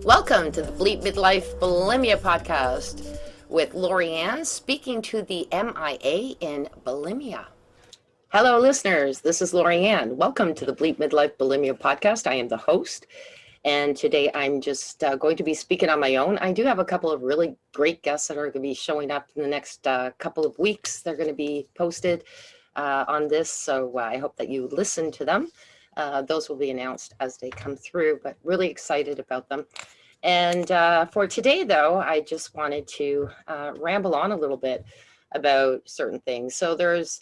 Welcome to the Bleep Midlife Bulimia podcast with LaurieAnn speaking to the MIA in bulimia. Hello, listeners. This is LaurieAnn. Welcome to the Bleep Midlife Bulimia podcast. I am the host, and today I'm just going to be speaking on my own. I do have a couple of really great guests that are going to be showing up in the next couple of weeks. They're going to be posted on this, so I hope that you listen to them. Those will be announced as they come through, but really excited about them. And for today, though, I just wanted to ramble on a little bit about certain things. So there's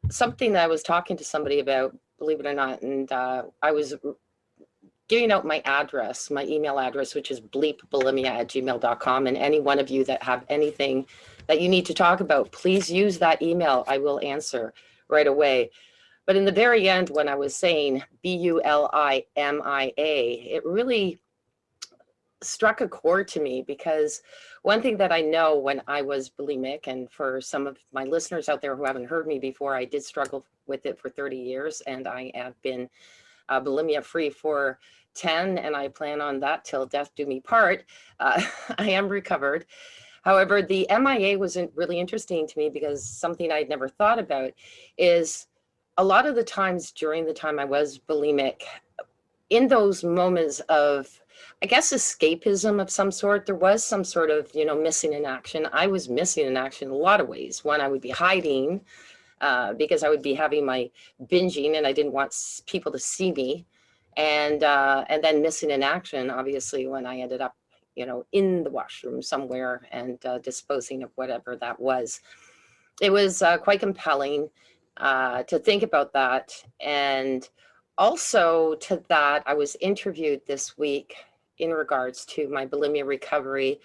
something that I was talking to somebody about, believe it or not, and I was giving out my address, my email address, which is bleepbulimia@gmail.com. And any one of you that have anything that you need to talk about, please use that email. I will answer right away. But in the very end, when I was saying Bulimia, it really struck a chord to me, because one thing that I know, when I was bulimic, and for some of my listeners out there who haven't heard me before, I did struggle with it for 30 years, and I have been bulimia free for 10, and I plan on that till death do me part. I am recovered. However, the MIA wasn't really interesting to me, because something I'd never thought about is a lot of the times during the time I was bulimic, in those moments of, I guess, escapism of some sort, there was some sort of, missing in action. I was missing in action in a lot of ways. One, I would be hiding because I would be having my binging and I didn't want people to see me. And then missing in action, obviously, when I ended up, in the washroom somewhere and disposing of whatever that was. It was quite compelling to think about that. And also to that, I was interviewed this week in regards to my bulimia recovery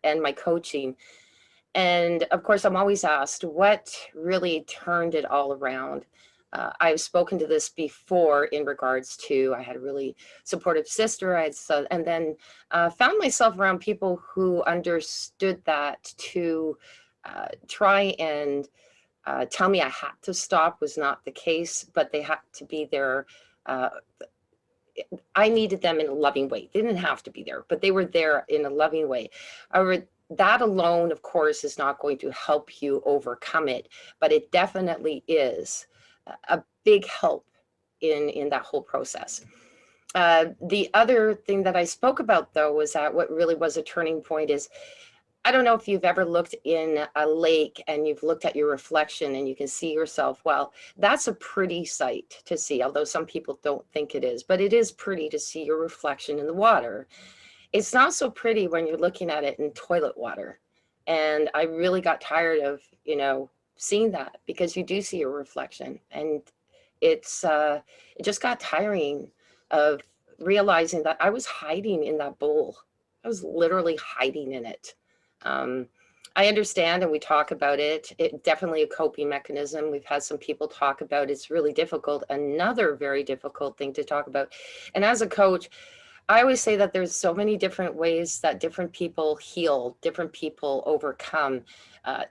and my coaching. And of course, I'm always asked what really turned it all around. I've spoken to this before in regards to, I had a really supportive sister, and then found myself around people who understood that to try and tell me I had to stop was not the case, but they had to be there. I needed them in a loving way. They didn't have to be there, but they were there in a loving way. That alone, of course, is not going to help you overcome it, but it definitely is a big help in that whole process. The other thing that I spoke about, though, was that what really was a turning point is, I don't know if you've ever looked in a lake and you've looked at your reflection and you can see yourself. Well, that's a pretty sight to see, although some people don't think it is, but it is pretty to see your reflection in the water. It's not so pretty when you're looking at it in toilet water. And I really got tired of, seeing that, because you do see your reflection, and it just got tiring of realizing that I was hiding in that bowl. I was literally hiding in it. I understand, and we talk about it. It definitely a coping mechanism. We've had some people talk about it's really difficult. Another very difficult thing to talk about. And as a coach, I always say that there's so many different ways that different people heal, different people overcome.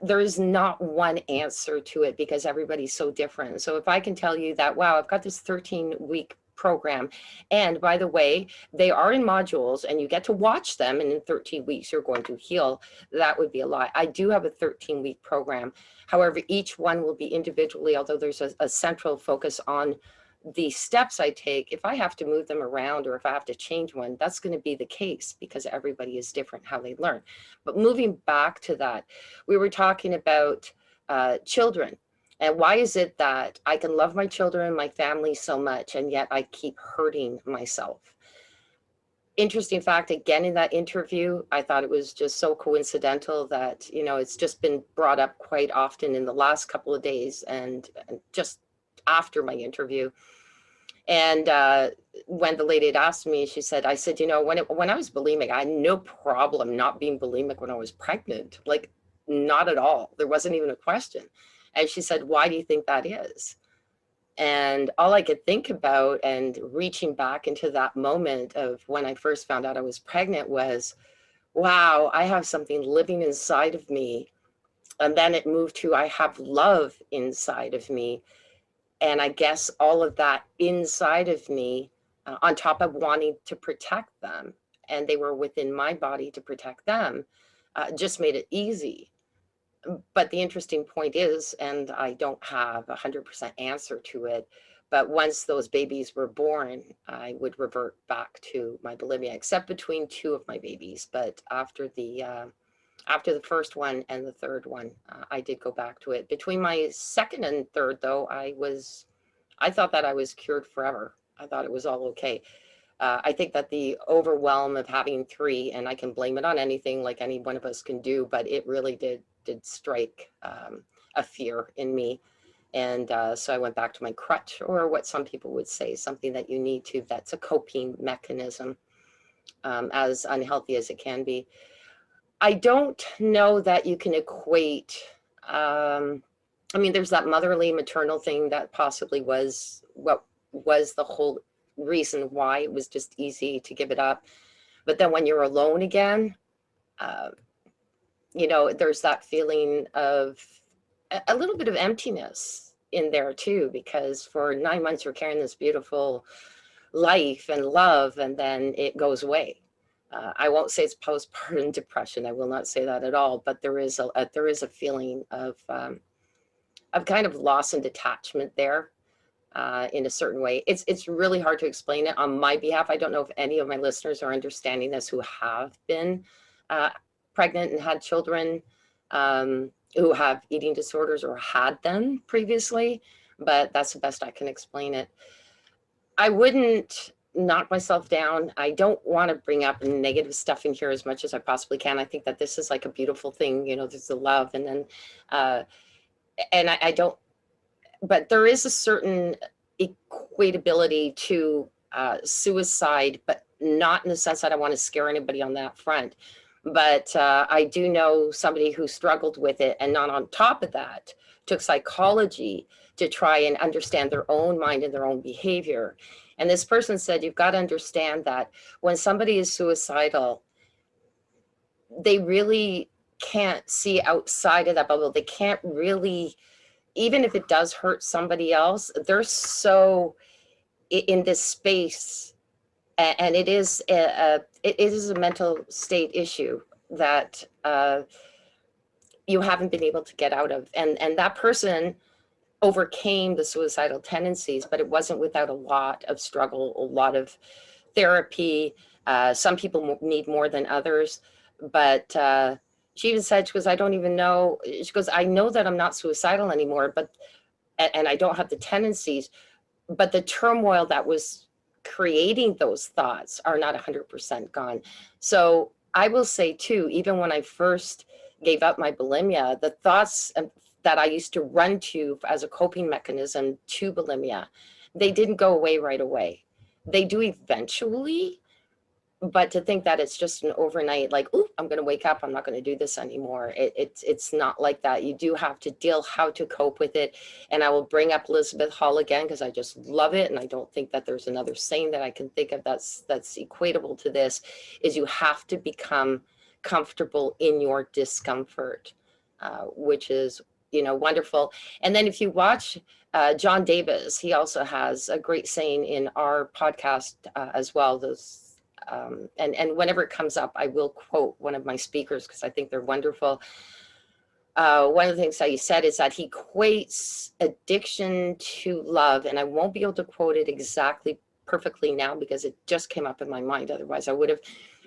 There is not one answer to it, because everybody's so different. So if I can tell you that, wow, I've got this 13-week program, and by the way, they are in modules and you get to watch them, and in 13 weeks you're going to heal, that would be a lie. I do have a 13-week program. However, each one will be individually, although there's a central focus on the steps I take. If I have to move them around, or if I have to change one, that's going to be the case, because everybody is different how they learn. But moving back to that, we were talking about children. And why is it that I can love my children and my family so much, and yet I keep hurting myself? Interesting fact, again, in that interview, I thought it was just so coincidental that, it's just been brought up quite often in the last couple of days and just after my interview. And when the lady had asked me, she said, I said, when I was bulimic, I had no problem not being bulimic when I was pregnant. Like, not at all. There wasn't even a question. And she said, why do you think that is? And all I could think about, and reaching back into that moment of when I first found out I was pregnant, was, wow, I have something living inside of me. And then it moved to, I have love inside of me. And I guess all of that inside of me on top of wanting to protect them, and they were within my body to protect them, just made it easy. But the interesting point is, and I don't have 100% answer to it, but once those babies were born, I would revert back to my bulimia, except between two of my babies. But after the first one and the third one, I did go back to it. Between my second and third, though, I thought that I was cured forever. I thought it was all okay. I think that the overwhelm of having three, and I can blame it on anything, like any one of us can do, but it really did strike a fear in me. And so I went back to my crutch, or what some people would say, something that you need to, that's a coping mechanism, as unhealthy as it can be. I don't know that you can equate, I mean, there's that motherly maternal thing that possibly was what was the whole reason why it was just easy to give it up. But then when you're alone again, uh, you know, there's that feeling of a little bit of emptiness in there too, because for 9 months you're carrying this beautiful life and love, and then it goes away. I won't say it's postpartum depression. I will not say that at all. But there is a feeling of kind of loss and detachment there, in a certain way. It's really hard to explain it on my behalf. I don't know if any of my listeners are understanding this who have been pregnant and had children, who have eating disorders or had them previously, but that's the best I can explain it. I wouldn't knock myself down. I don't want to bring up negative stuff in here as much as I possibly can. I think that this is like a beautiful thing, you know, there's the love, and then I don't, but there is a certain equatability to suicide, but not in the sense that I want to scare anybody on that front. But I do know somebody who struggled with it, and not on top of that, took psychology to try and understand their own mind and their own behavior. And this person said, you've got to understand that when somebody is suicidal, they really can't see outside of that bubble. They can't really, even if it does hurt somebody else, they're so in this space, and it is a mental state issue that you haven't been able to get out of. And that person overcame the suicidal tendencies, but it wasn't without a lot of struggle, a lot of therapy. Some people need more than others, but she even said, she goes, I don't even know. She goes, I know that I'm not suicidal anymore, but, and I don't have the tendencies, but the turmoil that was creating those thoughts are not 100% gone. So I will say too, even when I first gave up my bulimia, the thoughts that I used to run to as a coping mechanism to bulimia, they didn't go away right away. They do eventually, but to think that it's just an overnight, like, oh, I'm going to wake up, I'm not going to do this anymore. It's not like that. You do have to deal how to cope with it. And I will bring up Elizabeth Hall again, because I just love it. And I don't think that there's another saying that I can think of that's equatable to this, is you have to become comfortable in your discomfort, which is, you know, wonderful. And then if you watch John Davis, he also has a great saying in our podcast as well. Those and whenever it comes up, I will quote one of my speakers because I think they're wonderful. One of the things that he said is that he equates addiction to love, and I won't be able to quote it exactly perfectly now because it just came up in my mind. Otherwise, I would have.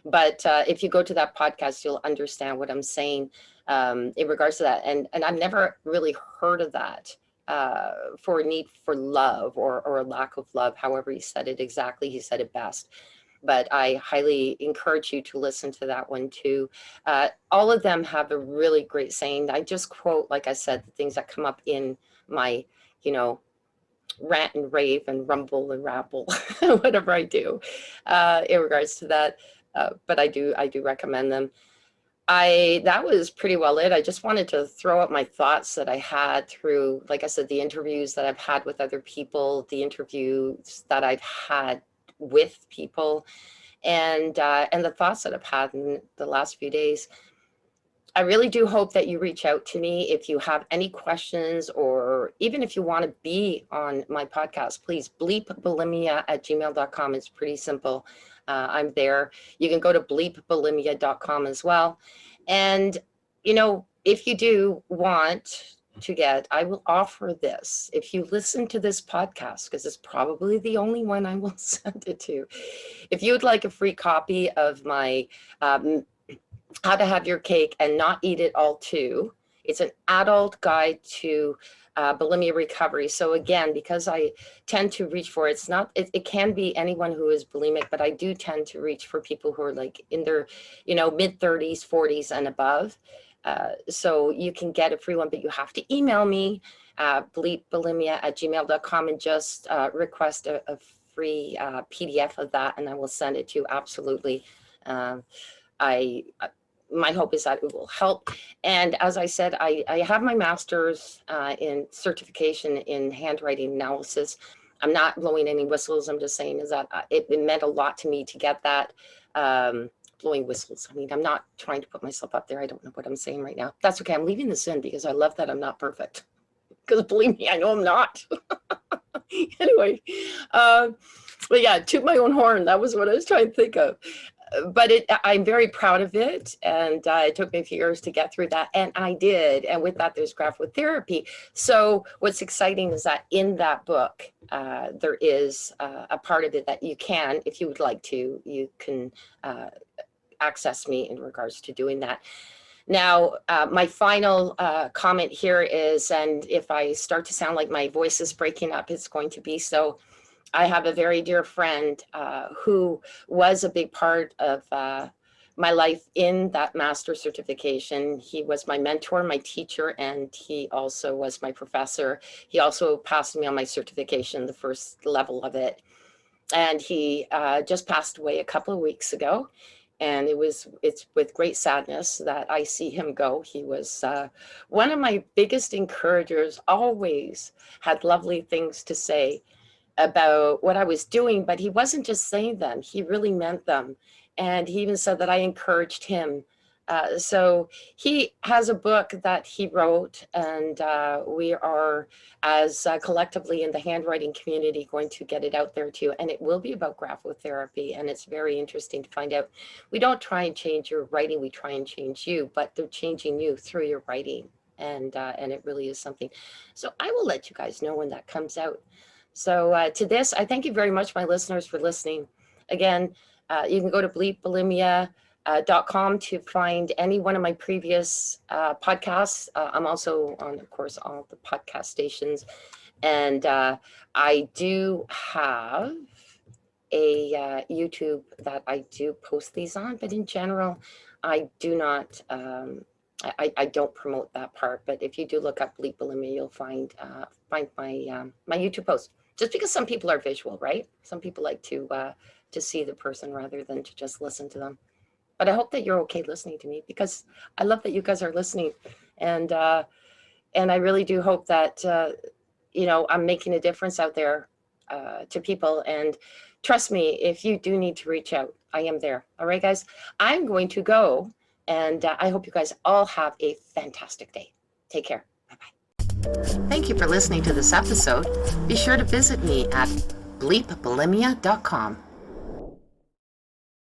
But if you go to that podcast, you'll understand what I'm saying in regards to that. And I've never really heard of that for a need for love or a lack of love. However he said it exactly, he said it best. But I highly encourage you to listen to that one too. All of them have a really great saying. I just quote, like I said, the things that come up in my, you know, rant and rave and rumble and ramble, whatever I do in regards to that. But I do recommend them. That was pretty well it. I just wanted to throw up my thoughts that I had through, like I said, the interviews that I've had with other people, the interviews that I've had with people, and the thoughts that I've had in the last few days. I really do hope that you reach out to me if you have any questions, or even if you want to be on my podcast. Please, bleepbulimia@gmail.com. It's pretty simple. I'm there. You can go to bleepbulimia.com as well. And, if you do want to get, I will offer this. If you listen to this podcast, because it's probably the only one I will send it to, if you would like a free copy of my How to Have Your Cake and Not Eat It All Too, it's an adult guide to bulimia recovery. So again, because I tend to reach for, it can be anyone who is bulimic, but I do tend to reach for people who are like in their, mid 30s, 40s and above. So you can get a free one, but you have to email me, bleepbulimia@gmail.com, and just request a free PDF of that, and I will send it to you. Absolutely. My hope is that it will help. And as I said, I have my master's in certification in handwriting analysis. I'm not blowing any whistles. I'm just saying is that it meant a lot to me to get that. Blowing whistles. I mean, I'm not trying to put myself up there. I don't know what I'm saying right now. That's okay. I'm leaving this in because I love that I'm not perfect. Because believe me, I know I'm not. Anyway, but yeah, toot my own horn. That was what I was trying to think of. But I'm very proud of it, and it took me a few years to get through that, and I did. And with that, there's graphotherapy. So what's exciting is that in that book, there is a part of it that you can, if you would like to, you can access me in regards to doing that. Now, my final comment here is, and if I start to sound like my voice is breaking up, it's going to be so. I have a very dear friend who was a big part of my life in that master certification. He was my mentor, my teacher, and he also was my professor. He also passed me on my certification, the first level of it. And he just passed away a couple of weeks ago. And it's with great sadness that I see him go. He was one of my biggest encouragers, always had lovely things to say about what I was doing, but he wasn't just saying them, he really meant them. And he even said that I encouraged him. So he has a book that he wrote, and we are, as collectively in the handwriting community, going to get it out there too. And it will be about graphotherapy, and it's very interesting to find out. We don't try and change your writing, we try and change you, but they're changing you through your writing. And it really is something. So I will let you guys know when that comes out. So to this, I thank you very much, my listeners, for listening. Again, you can go to bleepbulimia.com to find any one of my previous podcasts. I'm also on, of course, all the podcast stations. And I do have a YouTube that I do post these on, but in general, I do not, I don't promote that part. But if you do look up Bleep Bulimia, you'll find my my YouTube post. Just because some people are visual, right? Some people like to see the person rather than to just listen to them. But I hope that you're okay listening to me, because I love that you guys are listening, and I really do hope that I'm making a difference out there to people. And trust me, if you do need to reach out, I am there. All right, guys, I'm going to go, and I hope you guys all have a fantastic day. Take care. Bye-bye. Thank you for listening to this episode. Be sure to visit me at bleepbulimia.com.